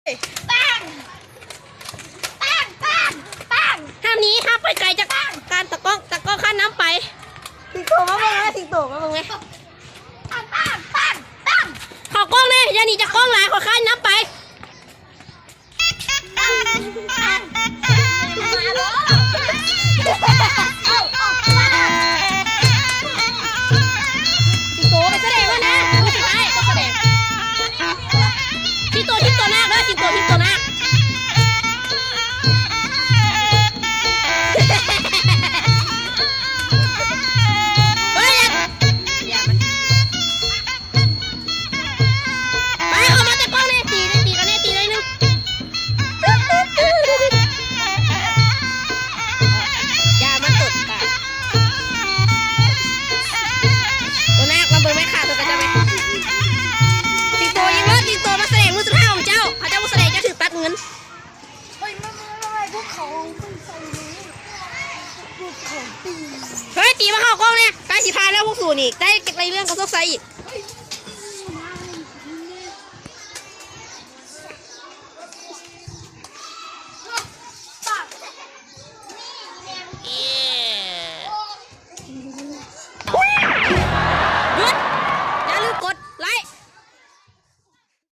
ตั้งห้ามนี้ห้ามไปไกลจากการตะก้องข้ามน้ำไปสิงโตมาบ้างไหมสิงโตมาบ้างไหมขอกล้องเลยอย่าหนีจากกล้องหลายขอข้ามน้ำไปสิงโตไปแสดงแล้วนะดูสิไปแสดงสิงโตทิพย์ตัวหน้าด้วยสิงโตทิพย์ตัวหน้าเฮ้ยตีมาเข้ากล้องเนี่ยใกล้สิพาแล้วพวกสูนอีกได้เก็บอะไรเรื่องกับซอกไซอีก